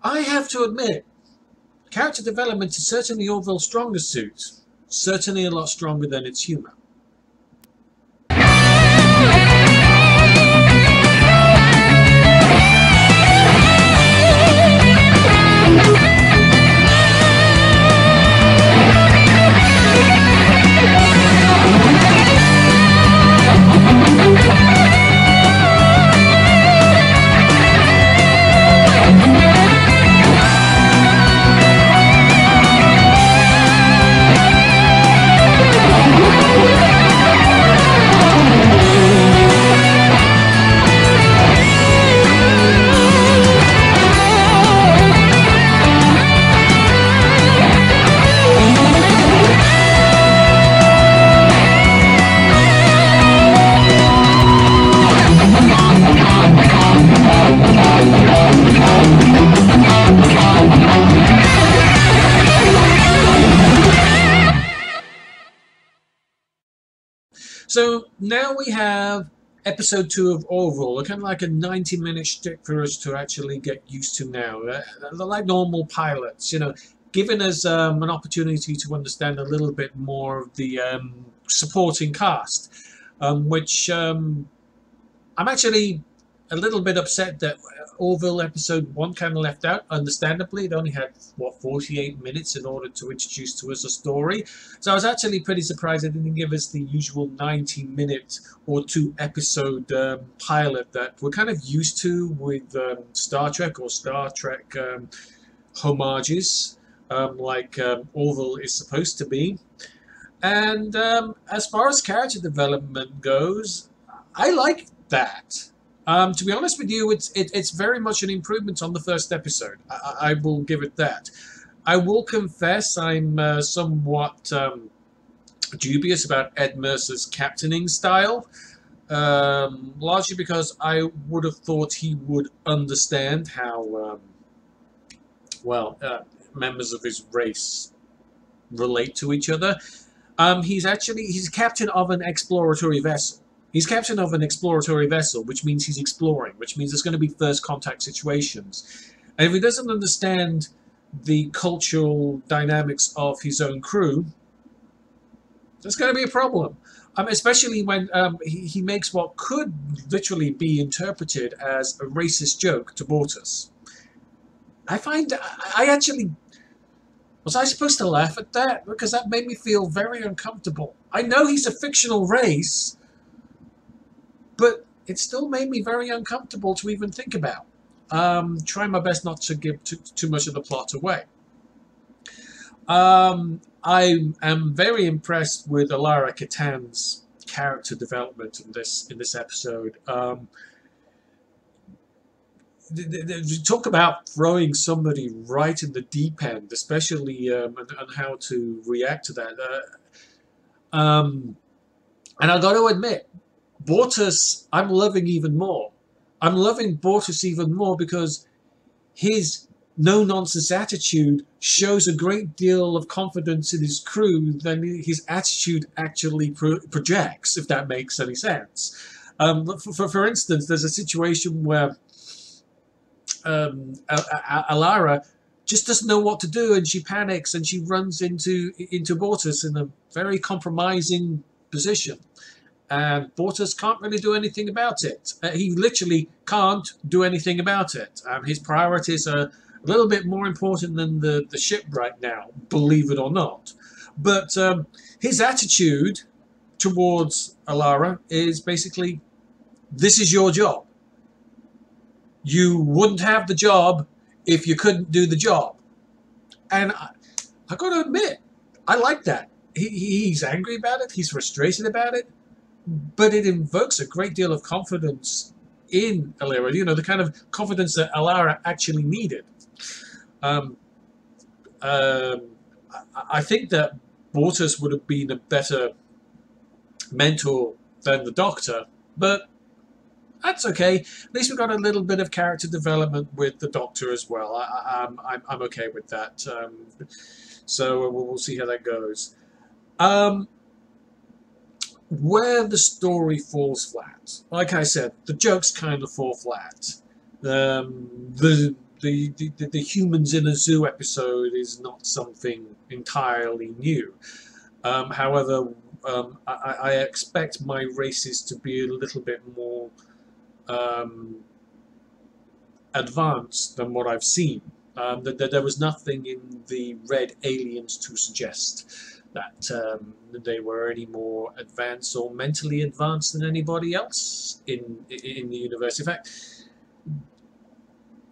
I have to admit, character development is certainly Orville's strongest suit. Certainly a lot stronger than its humour. So now we have episode 2 of Orville, kind of like a 90-minute shtick for us to actually get used to now. They're like normal pilots, you know, giving us an opportunity to understand a little bit more of the supporting cast, which I'm actually a little bit upset that Orville episode 1 kind of left out. Understandably, it only had, what, 48 minutes in order to introduce to us a story. So I was actually pretty surprised it didn't give us the usual 90-minute or 2-episode pilot that we're kind of used to with Star Trek or Star Trek homages, like Orville is supposed to be. And as far as character development goes, I like that. To be honest with you, it's very much an improvement on the first episode. I will give it that. I will confess I'm somewhat dubious about Ed Mercer's captaining style, largely because I would have thought he would understand how members of his race relate to each other. He's captain of an exploratory vessel. He's captain of an exploratory vessel, which means he's exploring, which means there's going to be first contact situations. And if he doesn't understand the cultural dynamics of his own crew, there's going to be a problem. Especially when he makes what could literally be interpreted as a racist joke to Bortus. Was I supposed to laugh at that? Because that made me feel very uncomfortable. I know he's a fictional race, but it still made me very uncomfortable to even think about. Trying my best not to give too much of the plot away. I am very impressed with Alara Katan's character development in this episode. Talk about throwing somebody right in the deep end, especially and how to react to that. And I got to admit, Bortus, I'm loving even more. I'm loving Bortus even more because his no-nonsense attitude shows a great deal of confidence in his crew than his attitude actually projects, if that makes any sense. For instance, there's a situation where Alara just doesn't know what to do, and she panics and she runs into Bortus in a very compromising position. And Bortus can't really do anything about it. He literally can't do anything about it. His priorities are a little bit more important than the ship right now, believe it or not. But his attitude towards Alara is basically, this is your job. You wouldn't have the job if you couldn't do the job. And I got to admit, I like that. He's angry about it. He's frustrated about it. But it invokes a great deal of confidence in Alara, you know, the kind of confidence that Alara actually needed. I think that Bortus would have been a better mentor than the Doctor, but that's okay. At least we got a little bit of character development with the Doctor as well. I'm okay with that. So we'll see how that goes. Where the story falls flat, like I said, the jokes kind of fall flat. The the humans in a zoo episode is not something entirely new. However, I expect my races to be a little bit more advanced than what I've seen. There was nothing in the red aliens to suggest that they were any more advanced or mentally advanced than anybody else in the universe. In fact,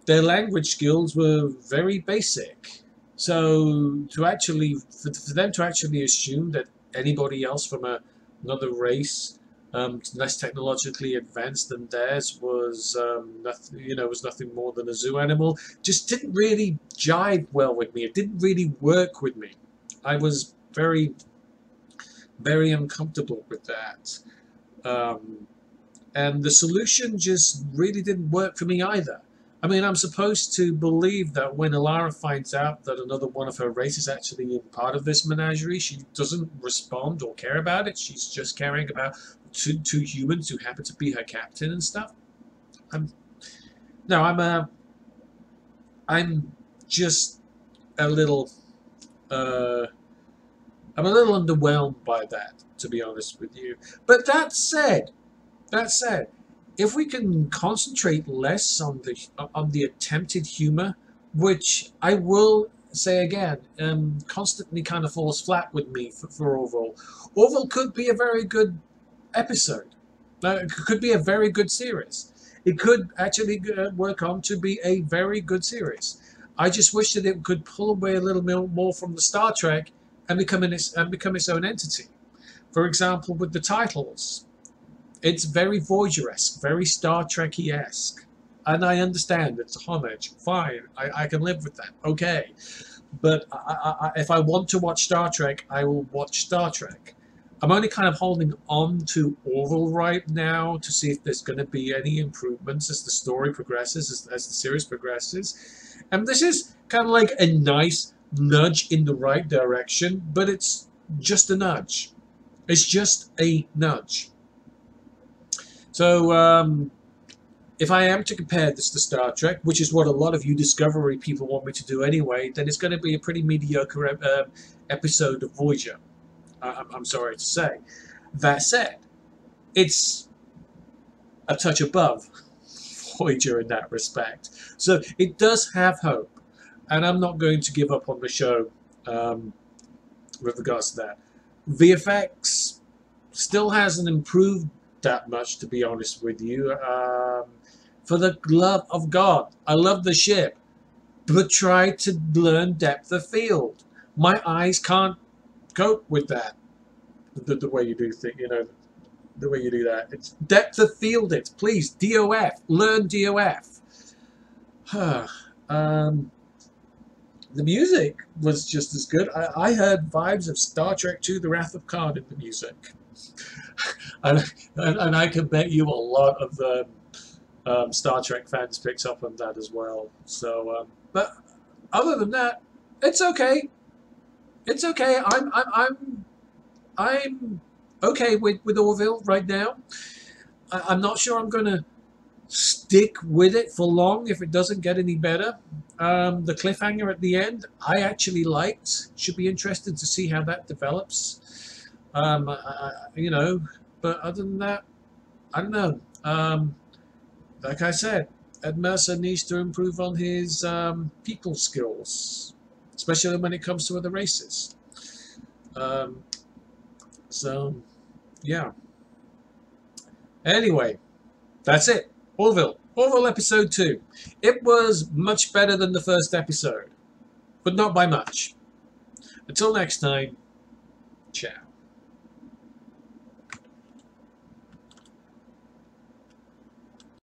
their language skills were very basic. So to actually, for them to actually assume that anybody else from another race less technologically advanced than theirs was nothing, was nothing more than a zoo animal, just didn't really jive well with me. It didn't really work with me. I was very, very uncomfortable with that. And the solution just really didn't work for me either. I mean, I'm supposed to believe that when Alara finds out that another one of her race is actually part of this menagerie, she doesn't respond or care about it. She's just caring about two humans who happen to be her captain and stuff. I'm just a little I'm a little underwhelmed by that, to be honest with you. But that said, if we can concentrate less on the attempted humor, which I will say again, constantly kind of falls flat with me for Orville. Orville could be a very good episode. It could be a very good series. It could actually work on to be a very good series. I just wish that it could pull away a little more from the Star Trek and become its own entity. For example, with the titles, it's very Voyager-esque, very Star Trek-esque. And I understand it's a homage. Fine, I can live with that. Okay. But if I want to watch Star Trek, I will watch Star Trek. I'm only kind of holding on to Orville right now to see if there's going to be any improvements as the story progresses, as the series progresses. And this is kind of like a nice nudge in the right direction, but it's just a nudge. It's just a nudge. So, if I am to compare this to Star Trek, which is what a lot of you Discovery people want me to do anyway, then it's going to be a pretty mediocre episode of Voyager. I'm sorry to say. That said, it's a touch above Voyager in that respect. So it does have hope. And I'm not going to give up on the show with regards to that. VFX still hasn't improved that much, to be honest with you. For the love of God, I love the ship, but try to learn depth of field. My eyes can't cope with that. The way you do things, the way you do that. It's depth of field. It, please, DOF. Learn DOF. The music was just as good. I heard vibes of Star Trek II: The Wrath of Khan in the music. and I can bet you a lot of the Star Trek fans picked up on that as well. So, but other than that, it's okay. It's okay. I'm okay with Orville right now. I'm not sure I'm going to stick with it for long if it doesn't get any better. The cliffhanger at the end, I actually liked. Should be interested to see how that develops. But other than that, I don't know. Like I said, Ed Mercer needs to improve on his people skills, especially when it comes to other races. So, yeah. Anyway, that's it. Orville episode 2. It was much better than the first episode, but not by much. Until next time, ciao.